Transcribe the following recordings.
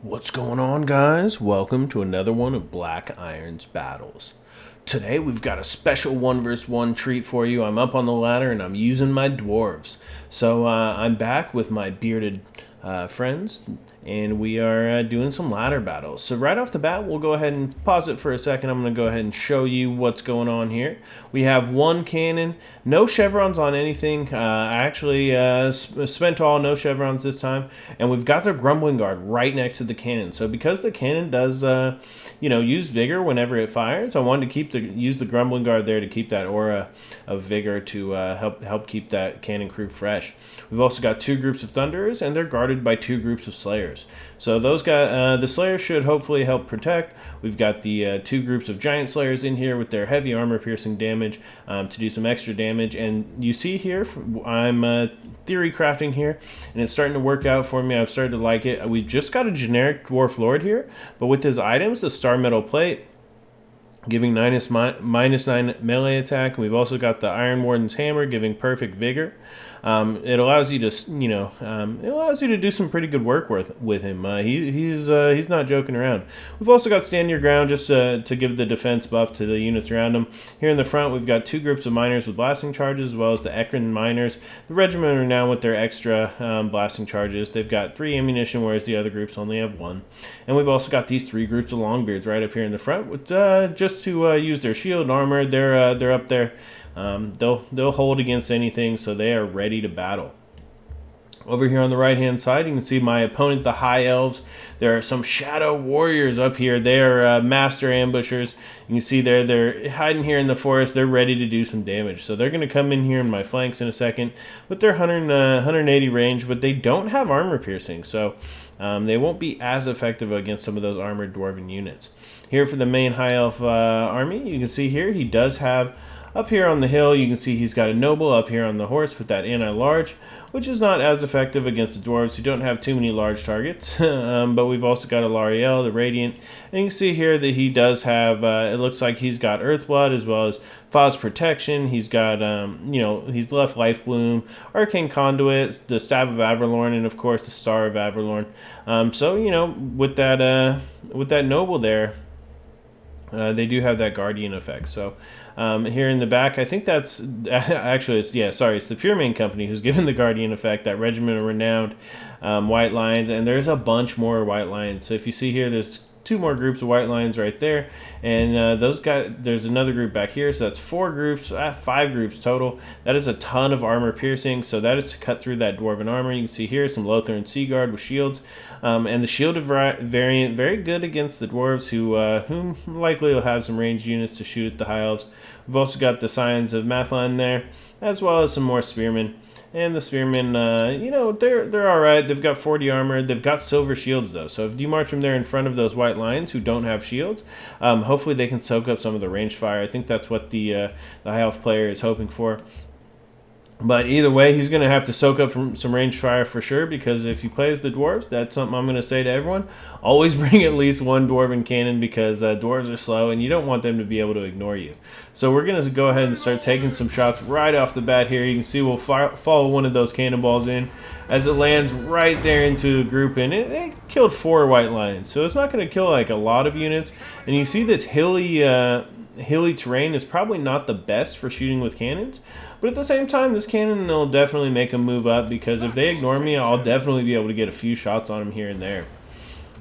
What's going on, guys? Welcome to another one of Black Iron's battles. Today we've got a special 1v1 treat for you. I'm up on the ladder and I'm using my dwarves. So I'm back with my bearded friends and we are doing some ladder battles. So right off the bat, we'll go ahead and pause it for a second. I'm going to go ahead and show you what's going on here. We have one cannon, no chevrons on anything. I actually spent all no chevrons this time, and we've got the grumbling guard right next to the cannon. So because the cannon does, use vigor whenever it fires, I wanted to use the grumbling guard there to keep that aura of vigor to help keep that cannon crew fresh. We've also got two groups of thunderers, and they're guarded by two groups of slayers. So those guys, the Slayers should hopefully help protect. We've got the two groups of giant Slayers in here with their heavy armor piercing damage to do some extra damage. And you see here, I'm theory crafting here, and it's starting to work out for me. I've started to like it. We've just got a generic Dwarf Lord here, but with his items, the Star Metal Plate, giving -9 melee attack. We've also got the Iron Warden's Hammer, giving perfect vigor. It allows you to, do some pretty good work with him. He's not joking around. We've also got Stand Your Ground just to give the defense buff to the units around him. Here in the front, we've got two groups of miners with blasting charges, as well as the Ekran miners. The regiment are now with their extra blasting charges. They've got 3 ammunition, whereas the other groups only have 1. And we've also got these 3 groups of Longbeards right up here in the front, with just to use their shield and armor. They're up there. They'll hold against anything, so they are ready to battle. Over here on the right hand side, you can see my opponent, the High Elves. There are some Shadow Warriors up here. They are master ambushers. You can see they're hiding here in the forest. They're ready to do some damage. So they're going to come in here in my flanks in a second with their 180 range, but they don't have armor piercing, so they won't be as effective against some of those armored dwarven units. Here for the main High Elf army, you can see here he does have, up here on the hill, you can see he's got a noble up here on the horse with that anti-large, which is not as effective against the dwarves who don't have too many large targets. But we've also got a Lariel, the Radiant, and you can see here that he does have, it looks like he's got Earthblood as well as Phos Protection. He's got, he's left Life Bloom, Arcane Conduit, the Stab of Averlorn, and of course the Star of Averlorn. With that noble there, they do have that Guardian effect. So here in the back, I think that's actually, it's the Pure Main Company who's given the Guardian effect, that Regiment of Renowned White Lions, and there's a bunch more White Lions. So if you see here, there's 2 more groups of White Lions right there, and those guys, there's another group back here, so that's 4 groups, 5 groups total. That is a ton of armor piercing, so that is to cut through that dwarven armor. You can see here some Lothar and Seaguard with shields, and the shielded variant, very good against the dwarves who likely will have some ranged units to shoot at the High Elves. We've also got the Scions of Mathlon there, as well as some more Spearmen. And the Spearmen, they're all right. They've got 40 armor. They've got silver shields, though. So if you march them there in front of those White Lions who don't have shields, hopefully they can soak up some of the ranged fire. I think that's what the High Elf player is hoping for. But either way, he's going to have to soak up from some ranged fire for sure, because if you play as the dwarves, that's something I'm going to say to everyone. Always bring at least 1 dwarven cannon, because dwarves are slow and you don't want them to be able to ignore you. So we're going to go ahead and start taking some shots right off the bat here. You can see we'll follow one of those cannonballs in as it lands right there into a group, and it killed 4 White Lions. So it's not going to kill like a lot of units. And you see this hilly terrain is probably not the best for shooting with cannons, but at the same time, this cannon will definitely make them move up, because if they ignore me, I'll definitely be able to get a few shots on them here and there.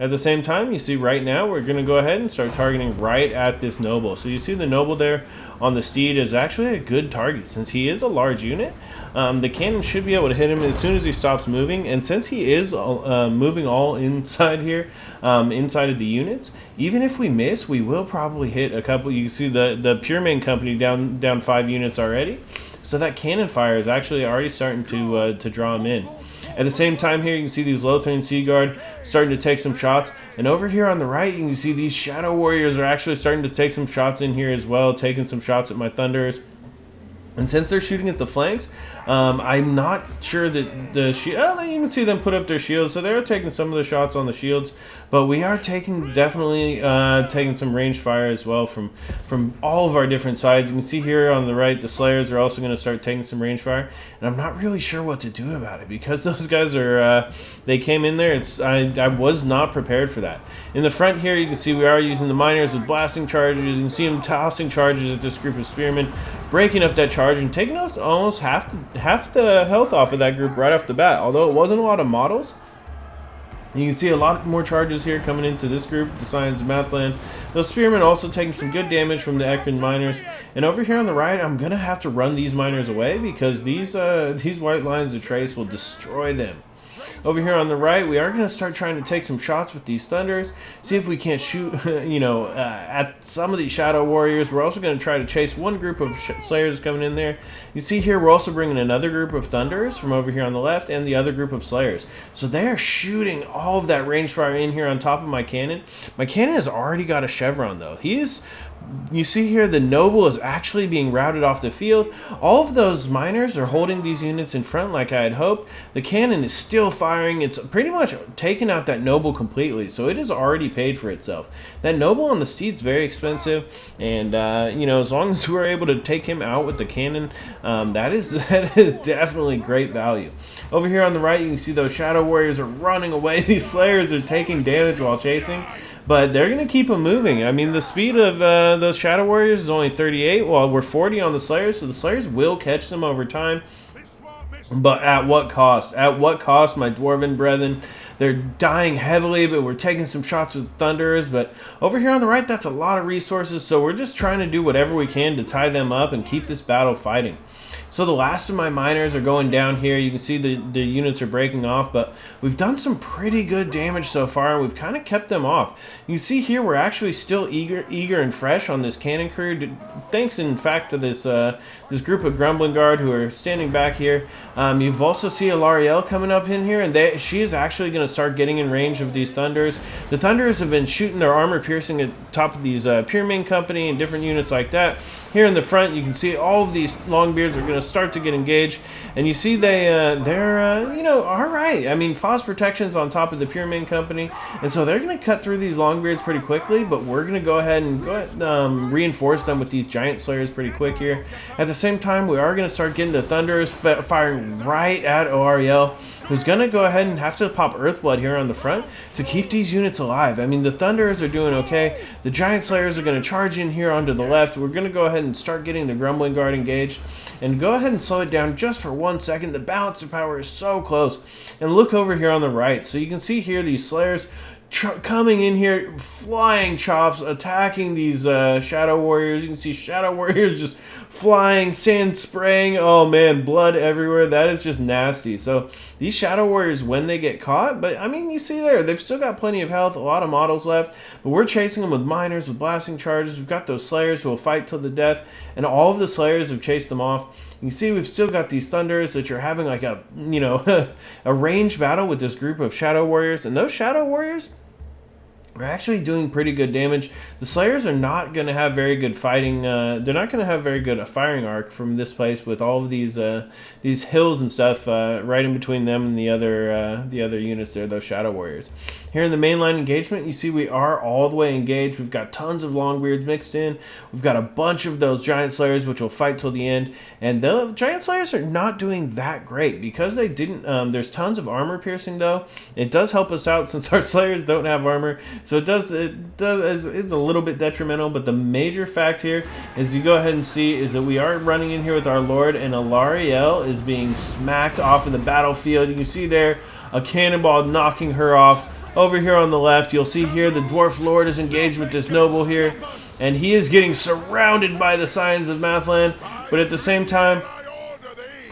At the same time, you see right now, we're going to go ahead and start targeting right at this noble. So you see the noble there on the steed is actually a good target, since he is a large unit. The cannon should be able to hit him as soon as he stops moving, and since he is moving all inside here, inside of the units, even if we miss, we will probably hit a couple. You can see the Pure Main Company down 5 units already. So that cannon fire is actually already starting to draw him in. At the same time here, you can see these Lothar and Seaguard starting to take some shots. And over here on the right, you can see these Shadow Warriors are actually starting to take some shots in here as well, taking some shots at my Thunderers. And since they're shooting at the flanks, I'm not sure that the shield. Oh, you can see them put up their shields, so they're taking some of the shots on the shields. But we are definitely taking some range fire as well from all of our different sides. You can see here on the right, the Slayers are also going to start taking some range fire, and I'm not really sure what to do about it because those guys are they came in there. I was not prepared for that. In the front here, you can see we are using the miners with blasting charges. You can see them tossing charges at this group of spearmen, breaking up that charge and taking us almost half the health off of that group right off the bat. Although it wasn't a lot of models, you can see a lot more charges here coming into this group, the Scions of Mathland. Those spearmen also taking some good damage from the Ekron miners. And over here on the right, I'm gonna have to run these miners away because these white lines of trace will destroy them. Over here on the right, we are going to start trying to take some shots with these Thunders, see if we can't shoot, at some of these Shadow Warriors. We're also going to try to chase one group of Slayers coming in there. You see here, we're also bringing another group of Thunders from over here on the left and the other group of Slayers. So they're shooting all of that range fire in here on top of my cannon. My cannon has already got a chevron, though. You see here, the Noble is actually being routed off the field. All of those miners are holding these units in front like I had hoped. The cannon is still firing. It's pretty much taken out that Noble completely, so it has already paid for itself. That Noble on the steed's very expensive, and as long as we're able to take him out with the cannon, that is definitely great value. Over here on the right, you can see those Shadow Warriors are running away. These Slayers are taking damage while chasing, but they're going to keep them moving. I mean, the speed of those Shadow Warriors is only 38, while we're 40 on the Slayers, so the Slayers will catch them over time. But at what cost? At what cost, my Dwarven brethren? They're dying heavily, but we're taking some shots with Thunderers. But over here on the right, that's a lot of resources, so we're just trying to do whatever we can to tie them up and keep this battle fighting. So the last of my miners are going down here. You can see the units are breaking off, but we've done some pretty good damage so far, and we've kind of kept them off. You can see here we're actually still eager and fresh on this cannon crew, thanks in fact to this group of Grumbling Guard who are standing back here. You've also see Alarielle coming up in here, and she is actually going to start getting in range of these Thunders. The Thunders have been shooting their armor piercing at top of these Pyramid Company and different units like that. Here in the front, you can see all of these Longbeards are going to start to get engaged, and you see they're all right. I mean, Foss protection's on top of the Pyramid Company, and so they're going to cut through these Longbeards pretty quickly, but we're going to go ahead and reinforce them with these Giant Slayers pretty quick here. At the same time, we are going to start getting the Thunders firing right at Oriel, who's going to go ahead and have to pop Earthblood here on the front to keep these units alive. I mean, the Thunderers are doing okay. The Giant Slayers are going to charge in here onto the left. We're going to go ahead and start getting the Grumbling Guard engaged, and go ahead and slow it down just for 1 second. The balance of power is so close. And look over here on the right. So you can see here these Slayers coming in here, flying chops, attacking these Shadow Warriors. You can see Shadow Warriors just flying, sand spraying. Oh man, blood everywhere. That is just nasty. So these Shadow Warriors, when they get caught, but I mean, you see there, they've still got plenty of health, a lot of models left, but we're chasing them with miners, with blasting charges. We've got those Slayers who will fight till the death, and all of the Slayers have chased them off. You can see we've still got these Thunders that you're having like a, a range battle with this group of Shadow Warriors, and those Shadow Warriors are actually doing pretty good damage. The Slayers are not going to have very good fighting. They're not going to have very good firing arc from this place with all of these hills and stuff right in between them and the other units there, those Shadow Warriors. Here in the mainline engagement, you see we are all the way engaged. We've got tons of Longbeards mixed in. We've got a bunch of those Giant Slayers which will fight till the end. And the Giant Slayers are not doing that great because they didn't. There's tons of armor piercing though. It does help us out since our Slayers don't have armor. So it's a little bit detrimental, but the major fact here, as you go ahead and see, is that we are running in here with our Lord, and Alarielle is being smacked off in the battlefield. You can see there a cannonball knocking her off. Over here on the left, you'll see here the Dwarf Lord is engaged with this Noble here, and he is getting surrounded by the Scions of Mathland, but at the same time,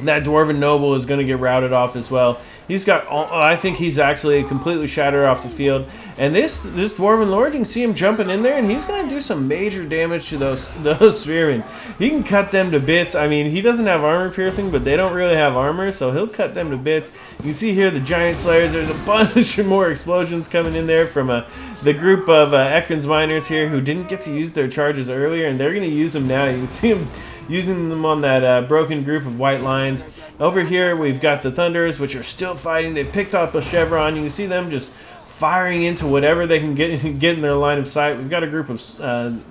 that Dwarven Noble is going to get routed off as well. He's got, I think he's actually completely shattered off the field. And this Dwarven Lord, you can see him jumping in there, and he's going to do some major damage to those spearmen. He can cut them to bits. I mean, he doesn't have armor piercing, but they don't really have armor, so he'll cut them to bits. You can see here the Giant Slayers. There's a bunch of more explosions coming in there from the group of Ekron's miners here who didn't get to use their charges earlier, and they're going to use them now. You can see them using them on that broken group of white lines. Over here, we've got the Thunders, which are still fighting. They've picked up a chevron. You can see them just firing into whatever they can get in their line of sight. We've got a group of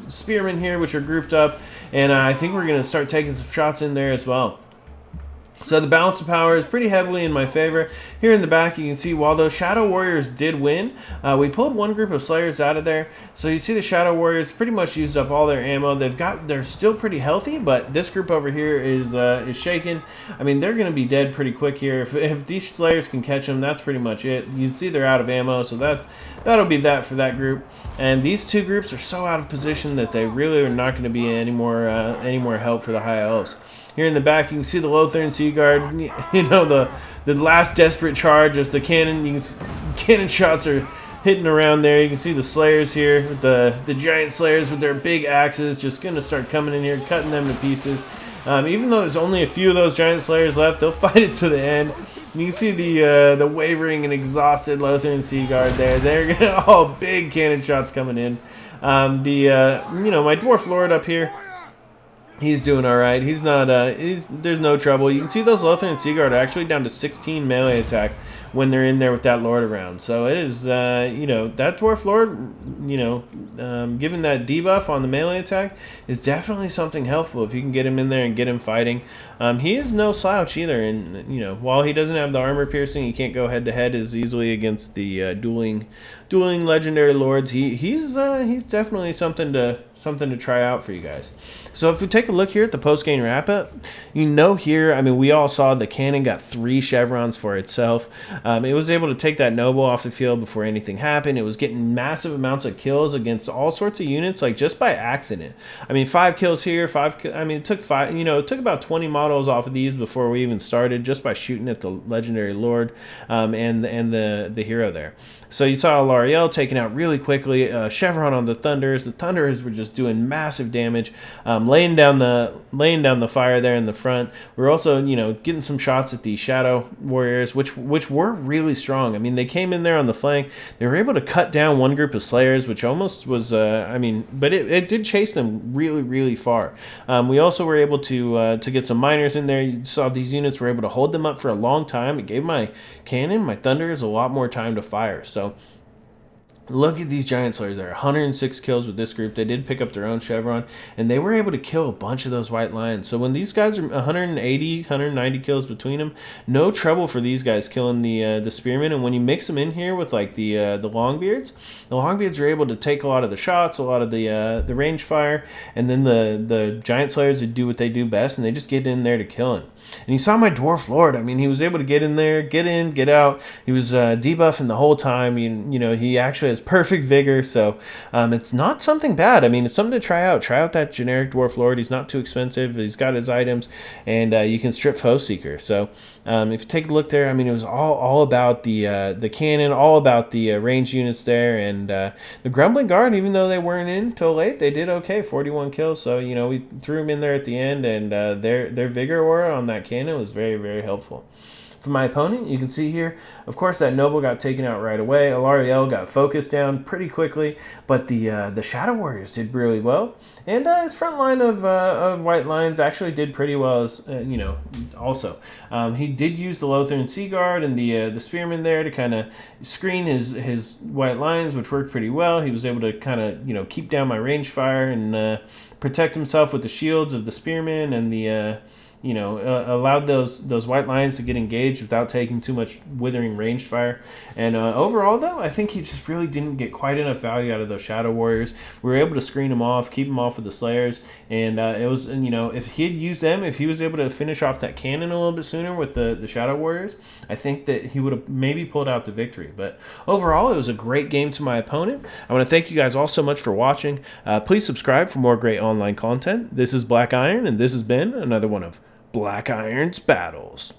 spearmen here, which are grouped up, and I think we're going to start taking some shots in there as well. So the balance of power is pretty heavily in my favor. Here in the back, you can see while those Shadow Warriors did win, we pulled one group of Slayers out of there. So you see the Shadow Warriors pretty much used up all their ammo. They're still pretty healthy, but this group over here is shaken. I mean, they're going to be dead pretty quick here. If these Slayers can catch them, that's pretty much it. You can see they're out of ammo, so that'll be that for that group. And these two groups are so out of position that they really are not going to be any more help for the High Elves. Here in the back, you can see the Lothern Sea Guard. You know, the last desperate charge as the cannon shots are hitting around there. You can see the Slayers here, with the giant Slayers with their big axes, just gonna start coming in here, cutting them to pieces. Even though there's only a few of those giant Slayers left, they'll fight it to the end. You can see the wavering and exhausted Lothern Sea Guard there. They're gonna all big cannon shots coming in. My Dwarf Lord up here, he's doing all right. He's not. There's no trouble. You can see those Lothern Sea Guard are actually down to 16 melee attack when they're in there with that Lord around. So it is, that Dwarf Lord, given that debuff on the melee attack is definitely something helpful if you can get him in there and get him fighting. He is no slouch either, and while he doesn't have the armor piercing, he can't go head to head as easily against the dueling legendary lords. He's definitely something to try out for you guys. So if we take a look here at the post game wrap up, here, I mean, we all saw the cannon got 3 chevrons for itself. It was able to take that noble off the field before anything happened. It was getting massive amounts of kills against all sorts of units, like just by accident. I mean, 5 kills here, it took 5. It took about 20 models off of these before we even started, just by shooting at the legendary lord and the hero there. So you saw L'Ariel taken out really quickly. Chevron on the Thunders. The Thunders were just doing massive damage, laying down the fire there in the front. We're also getting some shots at the Shadow Warriors, which were really strong. I mean, they came in there on the flank. They were able to cut down one group of Slayers, which almost was but it did chase them really, really far. We also were able to get some miners in there. You saw these units were able to hold them up for a long time. It gave my Thunders a lot more time to fire. So look at these giant Slayers there. 106 kills with this group. They did pick up their own chevron, and they were able to kill a bunch of those white lions. So when these guys are 180, 190 kills between them, no trouble for these guys killing the spearmen. And when you mix them in here with like the Longbeards, are able to take a lot of the shots, a lot of the range fire, and then the giant Slayers would do what they do best, and they just get in there to kill him. And you saw my Dwarf Lord. I mean, he was able to get in there, get in, get out. He was debuffing the whole time. He actually has perfect vigor, so it's not something bad. I mean, it's something to try out. Try out that generic Dwarf Lord. He's not too expensive. He's got his items, and you can strip Foe Seeker. So if you take a look there, I mean, it was all about the cannon, all about the range units there, and the Grumbling Guard, even though they weren't in till late, they did okay, 41 kills. So we threw them in there at the end, and their vigor aura on that cannon was very, very helpful. For my opponent, you can see here, of course, that noble got taken out right away. L'Ariel got focused down pretty quickly, but the Shadow Warriors did really well, and his front line of white lions actually did pretty well as also. He did use the Lothern Sea Guard and the spearmen there to kind of screen his white lions, which worked pretty well. He was able to kind of keep down my range fire and protect himself with the shields of the spearmen and the allowed those white lions to get engaged without taking too much withering ranged fire. And overall, though, I think he just really didn't get quite enough value out of those Shadow Warriors. We were able to screen them off, keep them off with the Slayers, and it was, if he had used them, if he was able to finish off that cannon a little bit sooner with the Shadow Warriors, I think that he would have maybe pulled out the victory. But overall, it was a great game to my opponent. I want to thank you guys all so much for watching. Please subscribe for more great online content. This is Black Iron, and this has been another one of Black Iron's Battles.